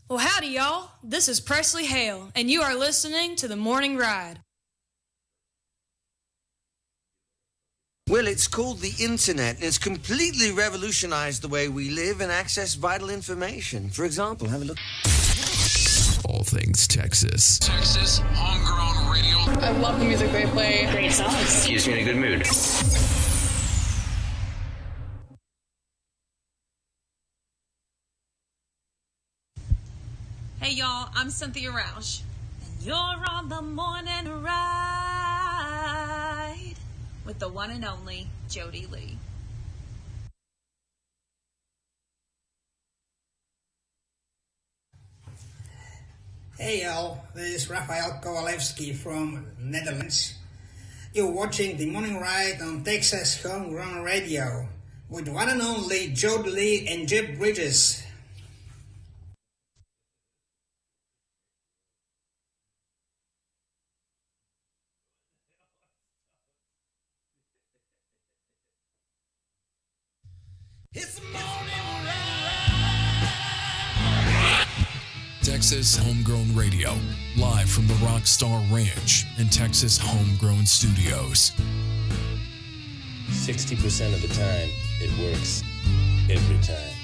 Well, howdy, y'all. This is Presley Hale, and you are listening to The Morning Ride. Well, it's called the internet, and it's completely revolutionized the way we live and access vital information. For example, have a look. All things Texas. Texas homegrown radio. I love the music they play. Great songs. Keeps me in a good mood. Hey y'all, I'm Cynthia Roush, and you're on the morning ride with the one and only Jody Lee. Hey y'all, this is Rafael Kowalewski from Netherlands. You're watching the morning ride on Texas Homegrown Radio with one and only Jody Lee and Jeff Bridges. It's the morning ride. Texas Homegrown Radio, live from the Rockstar Ranch and Texas Homegrown Studios. 60% of the time, it works every time.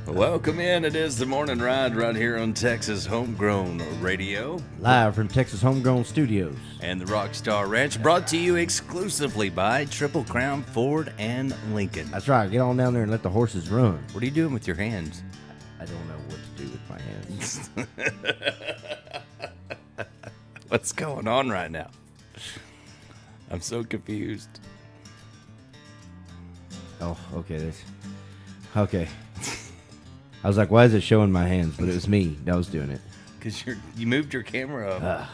Welcome in. It is the morning ride right here on Texas Homegrown Radio. Live from Texas Homegrown Studios. And the Rockstar Ranch, brought to you exclusively by Triple Crown Ford and Lincoln. That's right. Get on down there and let the horses run. What are you doing with your hands? I don't know what to do with my hands. What's going on right now? I'm so confused. Oh, okay. Okay. I was like, why is it showing my hands? But it was me that was doing it. Because you moved your camera up.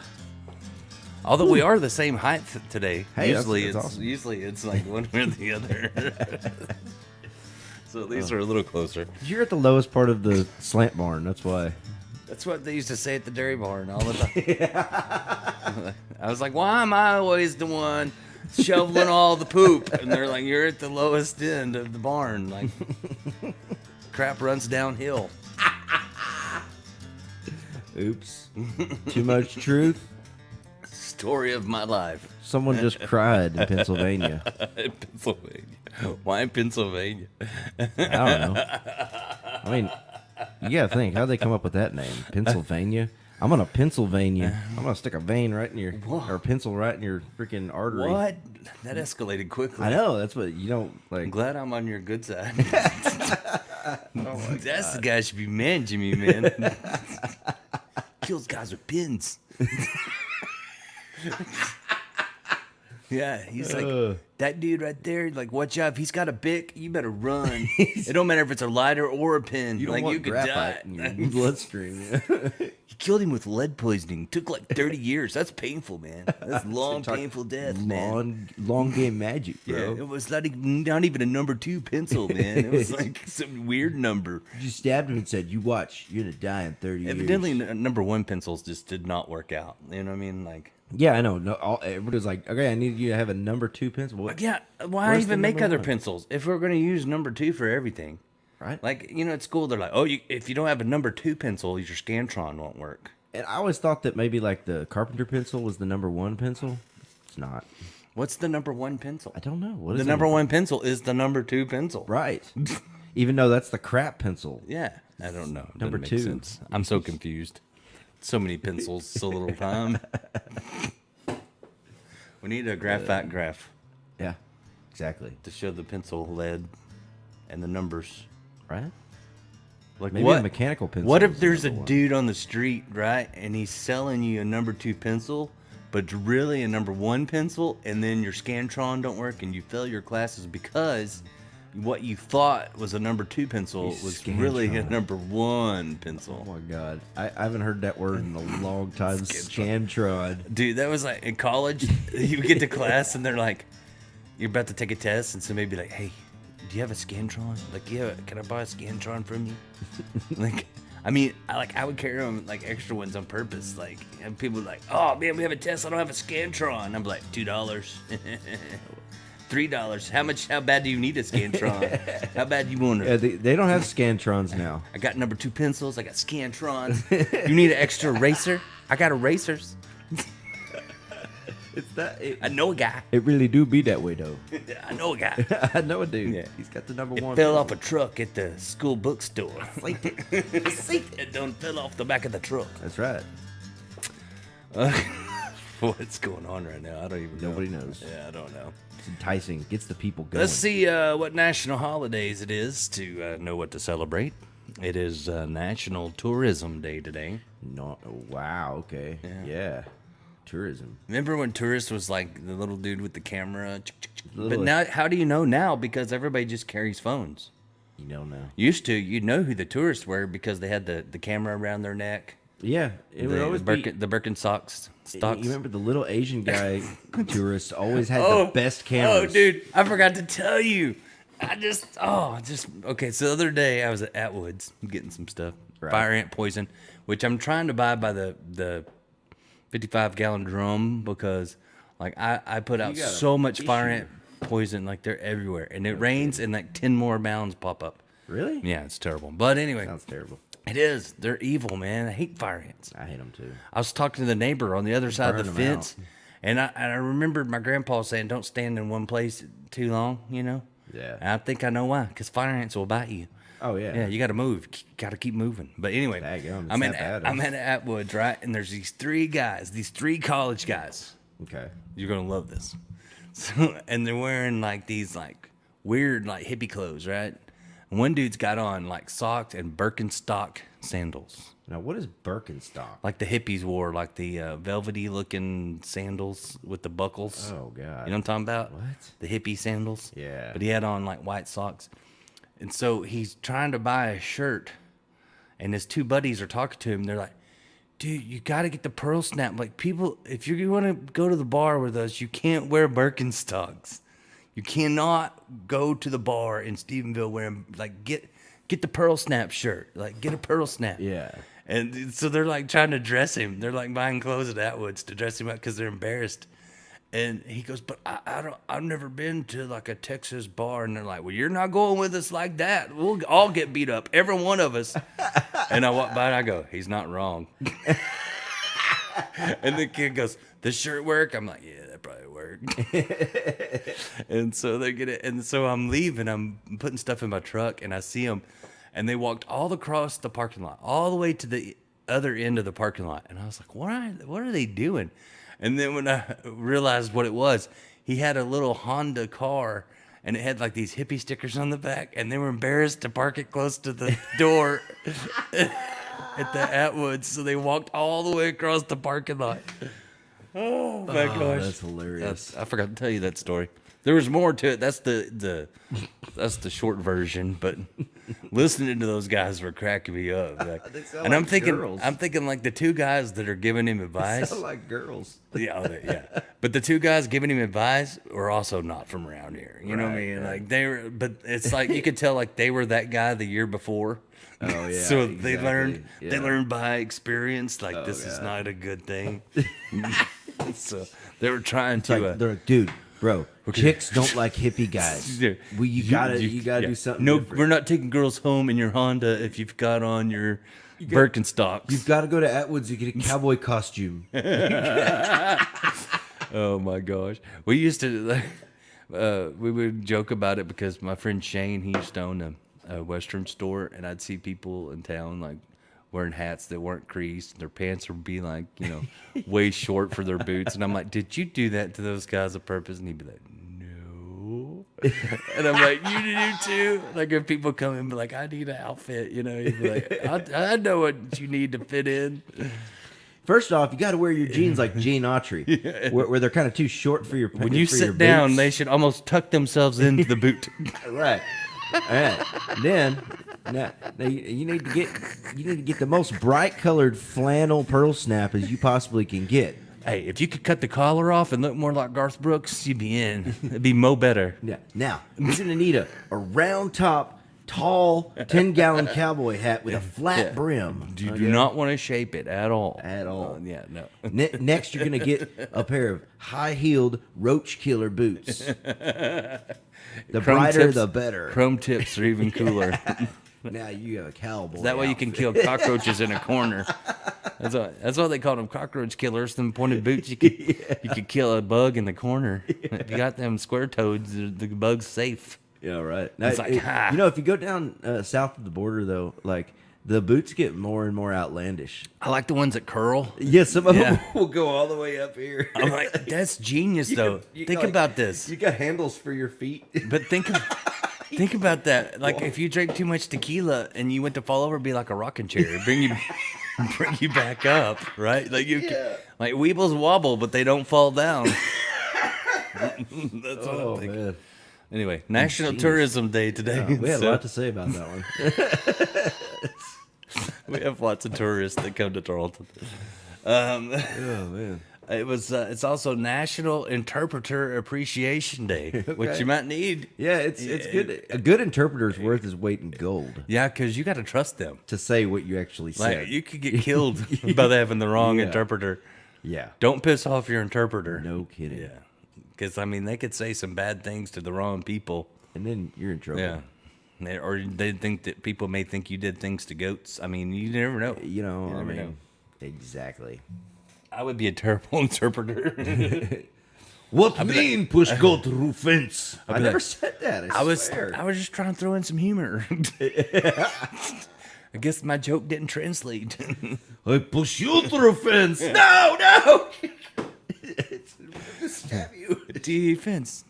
Although we are the same height today. Hey, usually that's awesome. Usually it's like one or the other. So these are a little closer. You're at the lowest part of the slant barn. That's why. That's what they used to say at the dairy barn all the time. I was like, why am I always the one shoveling all the poop? And they're like, you're at the lowest end of the barn. Like, crap runs downhill. Oops. Too much truth. Story of my life. Someone just cried in Pennsylvania. In Pennsylvania. Why in Pennsylvania? I don't know. I mean, you gotta think, how'd they come up with that name? Pennsylvania? I'm gonna Pennsylvania. I'm gonna stick a vein right in your, or a pencil right in your freaking artery. What? That escalated quickly. I know. That's what you don't like. I'm glad I'm on your good side. Oh my That's God. the guy should be man, Jimmy, man. Kills guys with pins. Yeah, he's like, that dude right there, like, watch out. If he's got a Bic, you better run. It don't matter if it's a lighter or a pen. You don't like, want you could graphite die. in your bloodstream. He killed him with lead poisoning. Took like 30 years. That's painful, man. That's long, painful death, man. Long game magic, bro. Yeah, it was not even a number 2 pencil, man. It was like some weird number. You stabbed him and said, "You watch, you're gonna die in 30 years." Evidently, number 1 pencils just did not work out. You know what I mean? Like, yeah, I know. No, everybody's like, "Okay, I need you to have a number 2 pencil." What? yeah, why Where's even the make number other 1? pencils if we're going to use number 2 for everything? Right. Like, you know, at school they're like, oh, if you don't have a number 2 pencil, your Scantron won't work. And I always thought that maybe like the Carpenter pencil was the number 1 pencil. It's not. What's the number 1 pencil? I don't know. What is The it? number 1 pencil is the number 2 pencil. Right. Even though that's the crap pencil. Yeah, I don't know. Number Doesn't make 2. sense. I'm so confused. So many pencils, so little time. We need a graphite graph Yeah. Exactly. to show the pencil lead and the numbers. Right. Like, Maybe what a mechanical pencil. What is if there's a number 1. dude on the street, right, and he's selling you a number 2 pencil, but it's really a number 1 pencil, and then your Scantron don't work, and you fail your classes because what you thought was a number 2 pencil was really a number 1 pencil. Oh my God, I haven't heard that word in a long time. Scantron. Dude, that was like in college. You get to class, and they're like, "You're about to take a test," and somebody be like, "Hey, do you have a Scantron? Like, yeah, can I buy a Scantron from you? Like, I mean, I would carry them like extra ones on purpose. Like, and people are like, oh man, we have a Tesla, I don't have a Scantron. I'm like, $2, $3. How bad do you need a Scantron? How bad you want it? Yeah, they don't have Scantrons now. I got number 2 pencils. I got Scantrons. You need an extra eraser? I got erasers. It's that. I know a guy. It really do be that way though. I know a guy. I know a dude. Yeah. He's got the number It one. fell off a truck at the school bookstore. It don't fell off the back of the truck. That's right. What's going on right now? I don't even know. Nobody knows. Yeah, I don't know. It's enticing. Gets the people going. Let's see what national holidays it is to know what to celebrate. It is National Tourism Day today. No. Wow. Okay. Yeah. Tourism. Remember when tourist was like the little dude with the camera? But Little- now, how do you know now? Because everybody just carries phones. You don't know. Used to, you'd know who the tourists were because they had the camera around their neck. Yeah. It would always be. The Birkenstocks. You remember the little Asian guy tourist always had the best cameras. Oh, dude, I forgot to tell you. Okay. So the other day I was at Atwoods getting some stuff, Right. fire ant poison, which I'm trying to buy by the 55-gallon drum because, like, I put out You got so a much fire issue. ant poison, like they're everywhere, and it rains and like 10 more mounds pop up. Really? Yeah, it's terrible. But anyway, Sounds terrible. it is. They're evil, man. I hate fire ants. I hate them too. I was talking to the neighbor on the other side of the burn 'em fence, and I remembered my grandpa saying, "Don't stand in one place too long," you know. Yeah. And I think I know why, because fire ants will bite you. Oh yeah. Yeah, you got to move. Got to keep moving. But anyway, Daggum, it's I'm that bad. at Atwoods, right? And there's these 3 guys, these 3 college guys. Okay. You're gonna love this. So, and they're wearing like these like weird like hippie clothes, right? And one dude's got on like socks and Birkenstock sandals. Now what is Birkenstock? Like the hippies wore, like the velvety looking sandals with the buckles. Oh god. You know what I'm talking about? What? The hippie sandals. Yeah. But he had on like white socks. And so he's trying to buy a shirt, and his 2 buddies are talking to him. They're like, dude, you got to get the pearl snap. Like, people, if you want to go to the bar with us, you can't wear Birkenstocks. You cannot go to the bar in Stephenville wearing, like, get the pearl snap shirt. Like, get a pearl snap. Yeah. And so they're like trying to dress him. They're like buying clothes at Atwoods to dress him up because they're embarrassed. And he goes, but I've never been to like a Texas bar. And they're like, well, you're not going with us like that. We'll all get beat up, every one of us. And I walk by and I go, he's not wrong. And the kid goes, this shirt work? I'm like, yeah, that probably work. And so they get it. And so I'm leaving. I'm putting stuff in my truck, and I see them. And they walked all across the parking lot, all the way to the other end of the parking lot. And I was like, what are they doing? And then when I realized what it was, he had a little Honda car, and it had like these hippie stickers on the back, and they were embarrassed to park it close to the door at the Atwoods, so they walked all the way across the parking lot. Oh my gosh, That's hilarious. I forgot to tell you that story. There was more to it. That's the short version, but listening to those guys were cracking me up. Like, They sound and I'm like girls. thinking like the 2 guys that are giving him They advice. sound like girls. Yeah. But the 2 guys giving him advice were also not from around here. You know what I Right, mean? right. Like they were, but it's like you could tell like they were that guy the year before. Oh yeah. So they exactly. learned Yeah. they learned by experience like this is God. not a good thing. So they were trying It's like, to they're like, dude, bro, chicks don't like hippie guys. Yeah. Well, you gotta yeah. do something. No, different. we're not taking girls home in your Honda if you've got on your Birkenstocks. You've got to go to Atwoods to get a cowboy costume. Oh my gosh, we used to we would joke about it because my friend Shane, he used to own a Western store, and I'd see people in town like wearing hats that weren't creased. Their pants would be like, you know, way short for their boots, and I'm like, did you do that to those guys on purpose? And he'd be like, no. And I'm like, you do too? Like if people come in and be like, I need an outfit, you know, he'd be like, I know what you need to fit in. First off, you got to wear your jeans like Gene Autry, where they're kind of too short for your. When you for your sit down, boots. they should almost tuck themselves into the boot. Right. All right. Then, now you need to get the most bright colored flannel pearl snap as you possibly can get. Hey, if you could cut the collar off and look more like Garth Brooks, you'd be in. It'd be mo better. Yeah. Now, you're going to need a round top, tall, 10-gallon cowboy hat with a flat brim. You do not want to shape it at all. At all. Yeah, no. Next, you're going to get a pair of high-heeled roach killer boots. The Chrome brighter, tips- the better. Chrome tips are even cooler. Now you have a cowboy. That way you can kill cockroaches in a corner. That's why they called them cockroach killers. Them pointed boots, you could kill a bug in the corner. If you got them square toads, the bug's safe. Yeah, right. Now, It's like, you know, if you go down south of the border, though, like the boots get more and more outlandish. I like the ones that curl. Yeah, some of them will go all the way up here. I'm like, that's genius, though. Think about this. You got handles for your feet. But think about that. Like, if you drink too much tequila and you went to fall over, it'd be like a rocking chair. Bring you back up, right? Like like Weebles wobble, but they don't fall down. That's what I'm thinking. Man. Anyway, National Tourism Day today. Yeah, we had so a lot to say about that one. we have lots of tourists that come to Tarleton. Oh man. It's also National Interpreter Appreciation Day, which you might need. Yeah, it's good. A good interpreter's worth his weight in gold Yeah, because you got to trust them. to say what you actually said. Like, you could get killed by having the wrong interpreter. Yeah. Don't piss off your interpreter. No kidding. Yeah. Because, I mean, they could say some bad things to the wrong people. And then you're in trouble. Yeah. Or they think that people may think you did things to goats. I mean, you never know. You know, You I never mean, know. exactly. I would be a terrible interpreter. What mean push goat through fence? I be never like, said that. I I was swear. just trying to throw in some humor. I guess my joke didn't translate. I push you through fence. No. It's to stab you. Defense.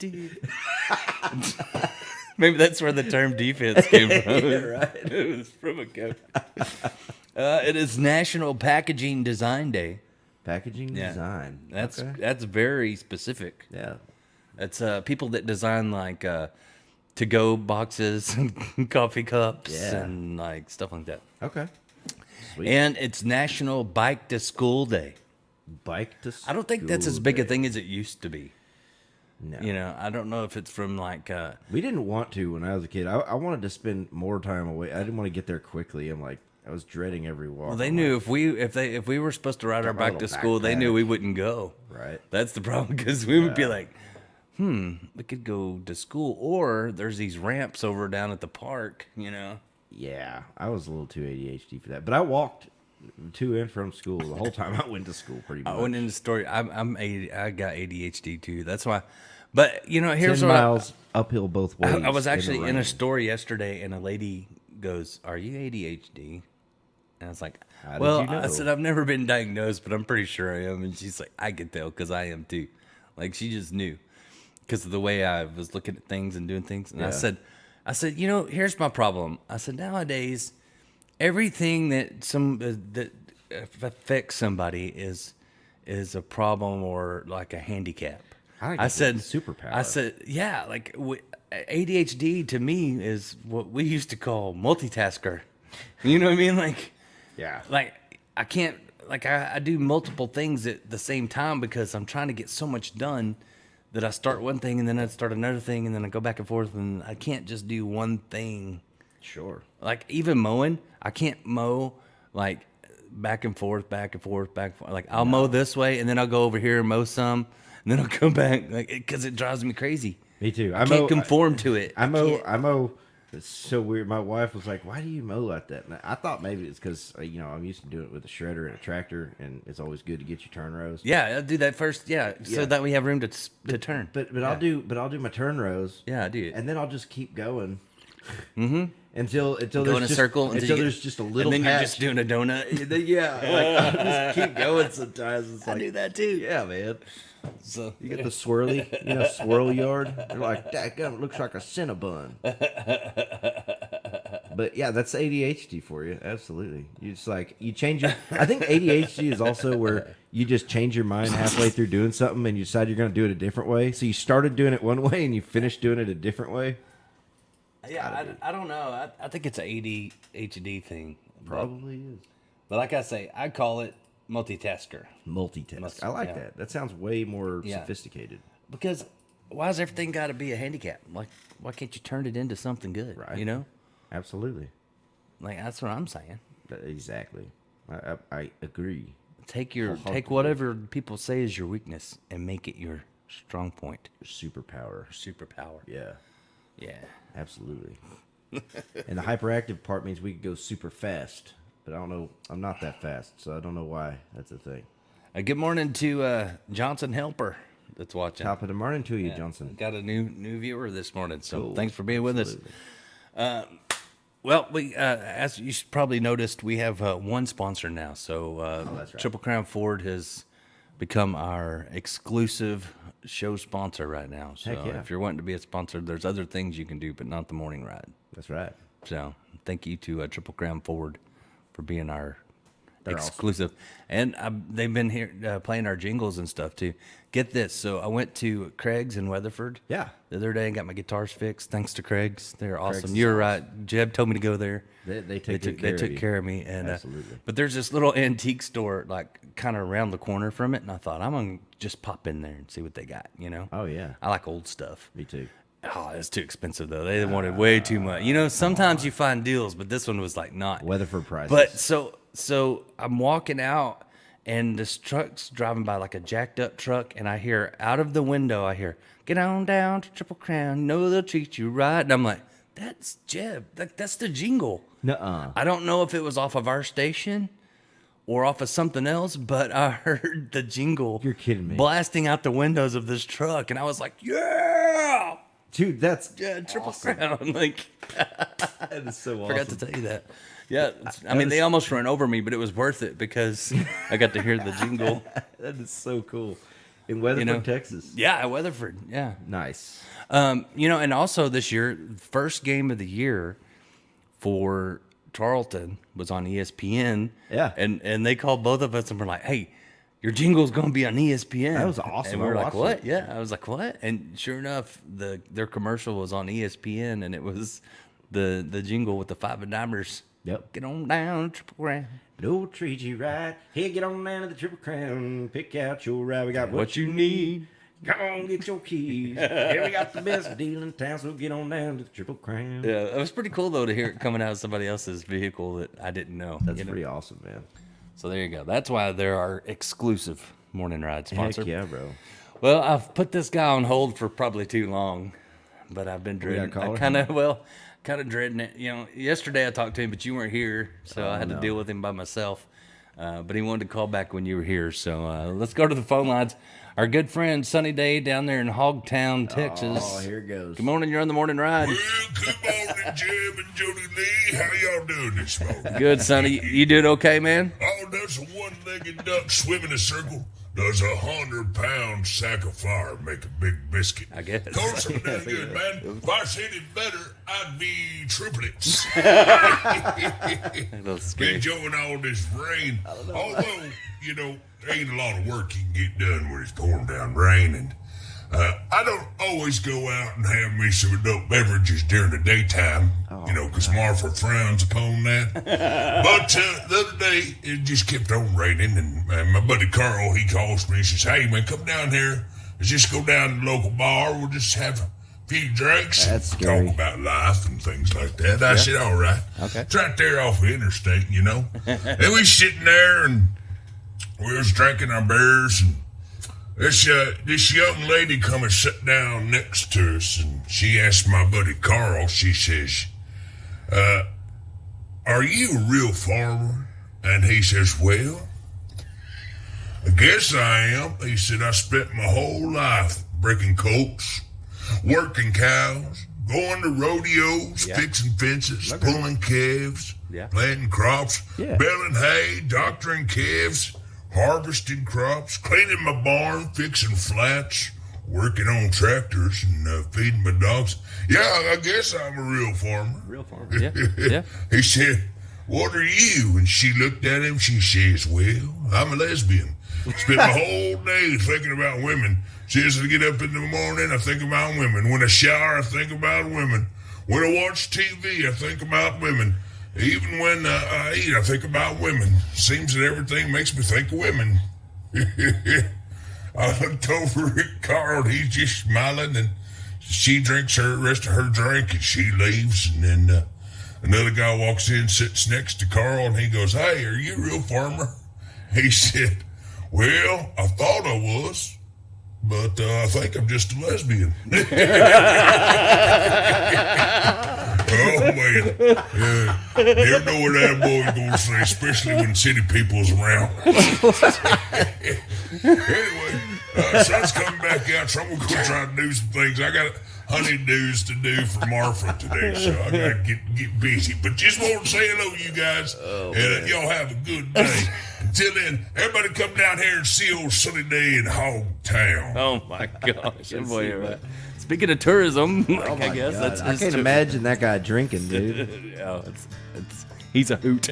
Maybe that's where the term defense came from. Yeah, right. It was from a goat. It is National Packaging Design Day. Packaging design. That's Okay. that's very specific. Yeah. It's people that design like to-go boxes and coffee cups Yeah. and like stuff like that. Okay. Sweet. And it's National Bike to School Day. Bike to school. I don't think that's as big a day. thing as it used to be. No. You know, I don't know if it's from like We didn't want to when I was a kid. I wanted to spend more time away. I didn't want to get there quickly. I was dreading every walk. well, they I'm knew like, if we were supposed to ride our my bike to little school, they knew backpack. we wouldn't go. Right. That's the problem because we would be like, we could go to school, or there's these ramps over down at the park. You know. Yeah, I was a little too ADHD for that. But I walked to and from school the whole time I went to school pretty much. I went in the story. I got ADHD too. That's why. But you know, here's 10 what miles uphill both ways. I was actually the in a rain. store yesterday, and a lady goes, "Are you ADHD?" And I was like, How did "Well," you know? I said, "I've never been diagnosed, but I'm pretty sure I am." And she's like, "I can tell because I am too." Like she just knew because of the way I was looking at things and doing things. And I said, "You know, here's my problem." I said, "Nowadays, everything that that affects somebody is a problem or like a handicap." I think I it's a said, superpower. I said, yeah, like ADHD to me is what we used to call multitasker. You know what I mean? Like I can't, like I do multiple things at the same time because I'm trying to get so much done that I start one thing and then I start another thing and then I go back and forth and I can't just do one thing. Sure. Like even mowing, I can't mow like back and forth. Like I'll mow this way and then I'll go over here and mow some. And then I'll come back because it drives me crazy. Me too. I can't conform to it. I mow. It's so weird. My wife was like, "Why do you mow like that?" And I thought maybe it's because I'm used to doing it with a shredder and a tractor, and it's always good to get your turn rows. Yeah, I'll do that first. Yeah, so that we have room to turn. But I'll do my turn rows. Yeah, I do it. And then I'll just keep going. Until Go in there's a just, circle until there's just a little. and then patch. you're just doing a donut. Yeah, like I just keep going. Sometimes it's like, I do that too. yeah, man. So You get the swirly, swirl yard. They're like, that gun looks like a Cinnabon. But yeah, that's ADHD for you. Absolutely. You just like, you change your, I think ADHD is also where you just change your mind halfway through doing something and you decide you're going to do it a different way. So you started doing it one way and you finished doing it a different way. yeah, I don't know. I think it's an ADHD thing. Probably is. But like I say, I call it multitasker. Multitask. I like yeah. that. That sounds way more Yeah. sophisticated. Because why does everything got to be a handicap? Like, why can't you turn it into something good? Right. You know, Absolutely. like that's what I'm saying. Exactly. I agree. Take Wholeheartedly. whatever people say is your weakness and make it your strong point, Superpower. superpower. Yeah. Yeah. Absolutely. And the hyperactive part means we could go super fast. But I don't know. I'm not that fast, so I don't know why that's a thing. Good morning to Johnson Helper that's watching. Top of the morning to you, Yeah, Johnson. Got a new viewer this morning, so Cool. thanks for being with us. Absolutely. Well, we as you probably noticed, we have one sponsor now. So that's right. Triple Crown Ford has become our exclusive show sponsor right now. So Heck yeah. if you're wanting to be a sponsor, there's other things you can do, but not the morning ride. That's right. So thank you to Triple Crown Ford for being our They're exclusive. And they've been here playing our jingles and stuff too. Get this. So I went to Craig's in Weatherford. Yeah. The other day and got my guitars fixed thanks to Craig's. They're awesome. Craig's You're is right. Jeb told me to go there. They took care of me. And Absolutely. but there's this little antique store like kind of around the corner from it, and I thought I'm gonna just pop in there and see what they got. You know. Oh, yeah. I like old stuff. Me too. Oh, it's too expensive though. They wanted way too much. You know, sometimes you find deals, but this one was like not. Weatherford prices. But so I'm walking out, and this truck's driving by like a jacked up truck, and I hear out of the window, I hear, "Get on down to Triple Crown, know they'll treat you right." And I'm like, "That's Jeb. That's the jingle." Nuh-uh. I don't know if it was off of our station or off of something else, but I heard the jingle. You're kidding me. Blasting out the windows of this truck, and I was like, "Yeah, Dude, that's yeah, Triple Crown!" Like, that is so awesome. forgot to tell you that. Yeah, I mean, they almost ran over me, but it was worth it because I got to hear the jingle. That is so cool. In Weatherford, Texas. Yeah, at Weatherford. Yeah. Nice. You know, and also this year, first game of the year for Tarleton was on ESPN. Yeah. And they called both of us and were like, "Hey, your jingle's going to be on ESPN." That was awesome. And we were I like, watched "What?" it. Yeah. I was like, "What?" And sure enough, their commercial was on ESPN, and it was the jingle with the Five and Dimers. Yep. Get on down, Triple Crown. They'll treat you right. Hey, get on down to the Triple Crown. Pick out your ride. We got What you need. Come on, get your keys. Here we got the best deal in town, so get on down to the Triple Crown. Yeah, it was pretty cool though to hear it coming out of somebody else's vehicle that I didn't know. That's you know? pretty awesome, man. So there you go. That's why they're our exclusive morning ride sponsor. Heck yeah, bro. Well, I've put this guy on hold for probably too long, but I've been dreading. got a caller? Kind of dreading it. You know, yesterday I talked to him, but you weren't here, so I had to deal with him by myself. But he wanted to call back when you were here, so let's go to the phone lines. Our good friend Sunny Day down there in Hogtown, Texas. Oh, here it goes. Good morning. You're on the morning ride. Well, good morning, Jeb and Jody Lee. How y'all doing this morning? Good, Sonny. You doing okay, man? Oh, does a one-legged duck swim in a circle? Does a 100-pound sack of flour make a big biscuit? I guess. Of course, I'm doing good, man. If I said it better, I'd be triplets. That's scary. Enjoying all this rain. Although, you know, there ain't a lot of work you can get done when it's pouring down rain. And I don't always go out and have me some adult beverages during the daytime, you know, because Martha frowns upon that. But the other day, it just kept on raining, and my buddy Carl, he calls me and says, "Hey, man, come down here. Let's just go down to the local bar. We'll just have a few drinks That's and scary. talk about life and things like that." I said, "All right." Okay. It's right there off the interstate, you know. And we was sitting there, and we was drinking our beers, and this young lady come and sat down next to us, and she asked my buddy Carl, she says, "Are you a real farmer?" And he says, "Well, I guess I am." He said, "I spent my whole life breaking colts, working cows, going to rodeos, fixing fences, pulling calves, planting crops, baling hay, doctoring calves, harvesting crops, cleaning my barn, fixing flats, working on tractors, and feeding my dogs. Yeah, I guess I'm a real farmer." Real farmer. Yeah. Yeah. He said, "What are you?" And she looked at him. She says, "Well, I'm a lesbian. Spend my whole day thinking about women. Since I get up in the morning, I think about women. When I shower, I think about women. When I watch TV, I think about women. Even when I eat, I think about women. Seems that everything makes me think of women. I looked over at Carl, and he's just smiling, and she drinks her rest of her drink, and she leaves, and then another guy walks in, sits next to Carl, and he goes, "Hey, are you a real farmer?" He said, "Well, I thought I was, but I think I'm just a lesbian." Oh, man. Yeah. You never know what that boy's going to say, especially when city people's around. Anyway, sun's coming back out, so I'm going to go try to do some things. I got honeydews to do for Marfa today, so I got to get busy. But just want to say hello to you guys, and y'all have a good day. Until then, everybody come down here and see old sunny day in Hogtown. Oh, my gosh. Boy, speaking of tourism, I guess God. I can't imagine that guy drinking, dude. Yeah, he's a hoot.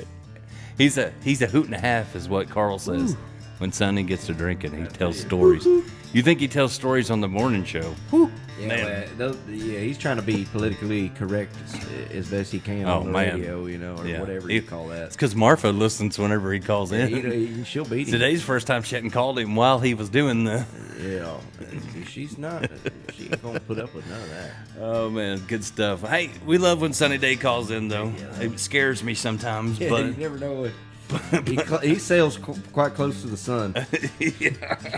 He's a hoot and a half, is what Carl says. When Sonny gets to drinking, he tells stories. You think he tells stories on the morning show? Yeah, Man. he's trying to be politically correct as best he can on the radio, or whatever you call that. It's because Marfa listens whenever he calls in. She'll beat him. Today's first time she hadn't called him while he was doing the. Yeah, she's not. She ain't gonna put up with none of that. Oh man, good stuff. Hey, we love when Sunny Day calls in though. It scares me sometimes, Yeah, but you never know what. He sails quite close to the sun. Yeah.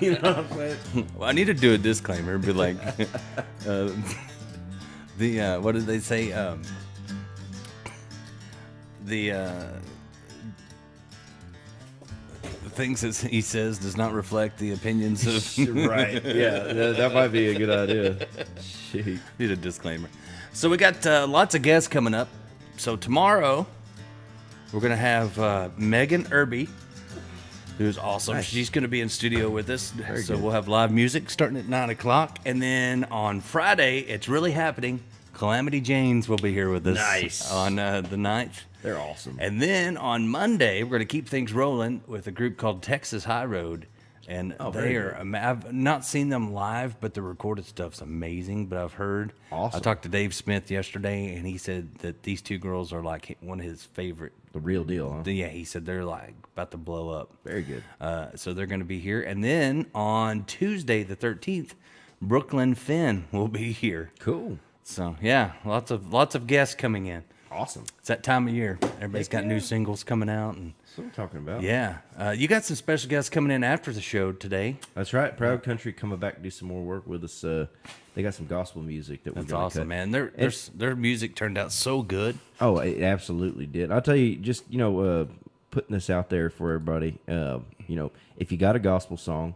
You know what I'm saying? Well, I need to do a disclaimer. Be like, what did they say? The things that he says does not reflect the opinions of. Right. Yeah, that might be a good idea. Shoot. Need a disclaimer. So we got lots of guests coming up. So tomorrow we're gonna have Megan Irby, who's awesome. Nice. She's gonna be in studio with us. So good. we'll have live music starting at 9:00, and then on Friday it's really happening. Calamity Janes will be here with us. Nice. On the 9th. They're awesome. And then on Monday, we're going to keep things rolling with a group called Texas High Road. And they are, I've not seen them live, but the recorded stuff's amazing. But I've heard. Awesome. I talked to Dave Smith yesterday, and he said that these two girls are like one of his favorite. The real deal, huh? Yeah, he said they're like about to blow up. Very good. So they're going to be here. And then on Tuesday, the 13th, Brooklyn Finn will be here. Cool. So yeah, lots of guests coming in. Awesome. It's that time of year. Everybody's got new singles coming out, and That's what I'm talking about. yeah, you got some special guests coming in after the show today. That's right. Proud Country coming back to do some more work with us. They got some gospel music that we're That's gonna awesome, cut. man. Their music turned out so good. Oh, it absolutely did. I'll tell you, just putting this out there for everybody. If you got a gospel song,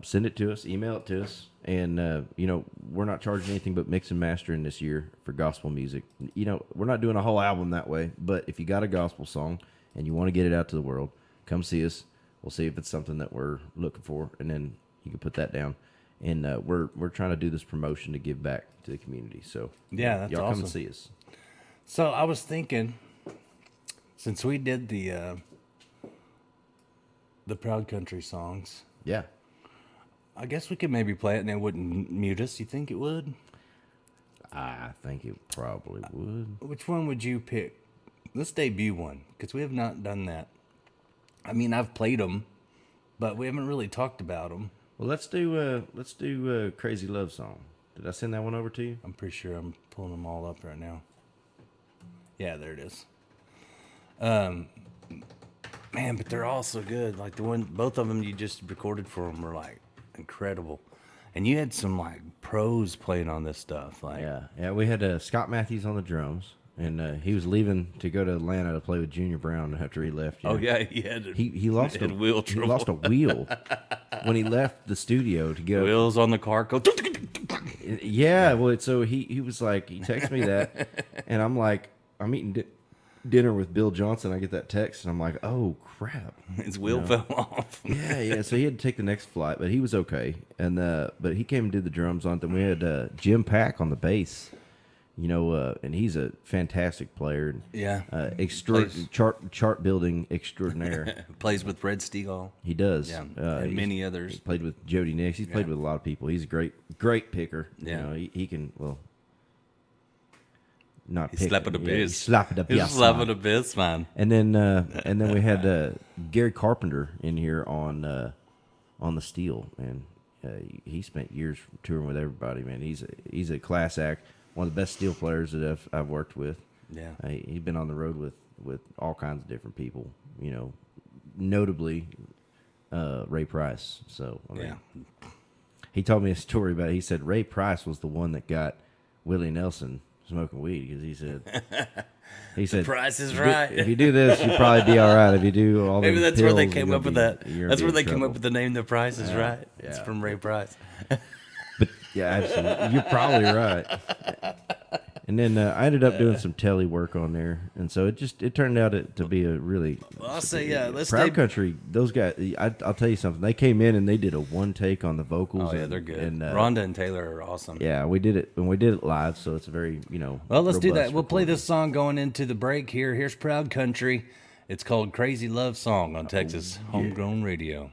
send it to us, email it to us, and we're not charging anything but mix and mastering this year for gospel music. We're not doing a whole album that way, but if you got a gospel song and you want to get it out to the world, come see us. We'll see if it's something that we're looking for, and then you can put that down. And we're trying to do this promotion to give back to the community. So Yeah, that's y'all come awesome. and see us. So I was thinking, since we did the Proud Country songs, Yeah. I guess we could maybe play it and it wouldn't mute us. You think it would? I think it probably would. Which one would you pick? Let's debut one, because we have not done that. I mean, I've played them, but we haven't really talked about them. Well, let's do Crazy Love Song. Did I send that one over to you? I'm pretty sure I'm pulling them all up right now. Yeah, there it is. Man, but they're all so good. Like both of them you just recorded for them were like incredible. And you had some like pros playing on this stuff. Like, Yeah. We had Scott Matthews on the drums, and he was leaving to go to Atlanta to play with Junior Brown after he left. oh yeah, he had He lost had wheel trouble. He lost a wheel when he left the studio to go. Wheels on the car go. Yeah, well, so he was like, he texted me that, and I'm like, I'm eating dinner with Bill Johnson. I get that text, and I'm like, oh crap, His wheel fell off. yeah. So he had to take the next flight, but he was okay. And but he came and did the drums on it. Then we had Jim Pack on the bass, and he's a fantastic player. Yeah. Chart building extraordinaire. Plays with Red Steagall. He does. Yeah, He's- and many others. He played with Jody Nix. He's played with a lot of people. He's a great picker. Yeah. He can, well, not He pick. slapped the Yeah, biz. he slapped the He's biz. slapping the biz, man. And then we had Gary Carpenter in here on the steel, and he spent years touring with everybody. Man, he's a class act, one of the best steel players that I've worked with. Yeah, he's been on the road with all kinds of different people. You know, notably Ray Price. So I mean, he told me a story about it. He said Ray Price was the one that got Willie Nelson smoking weed because he said, Price is right. If you do this, you'll probably be all right. If you do all maybe those that's where they pills, came you're up with gonna that. be- you're That's gonna where be they in came up trouble. with the name. The Price is right. It's yeah. from Ray Price. But yeah, absolutely, you're probably right. And then I ended up doing some telly work on there, and so it turned out to be a really. Well, I'll say let's Proud stay. Country. Those guys, I'll tell you something. They came in and they did a one take on the vocals. Oh yeah, and, they're good. And Rhonda and Taylor are awesome. yeah, we did it live, so it's a very Well, let's do robust that. We'll play recording. this song going into the break here. Here's Proud Country. It's called Crazy Love Song on Texas Homegrown Radio.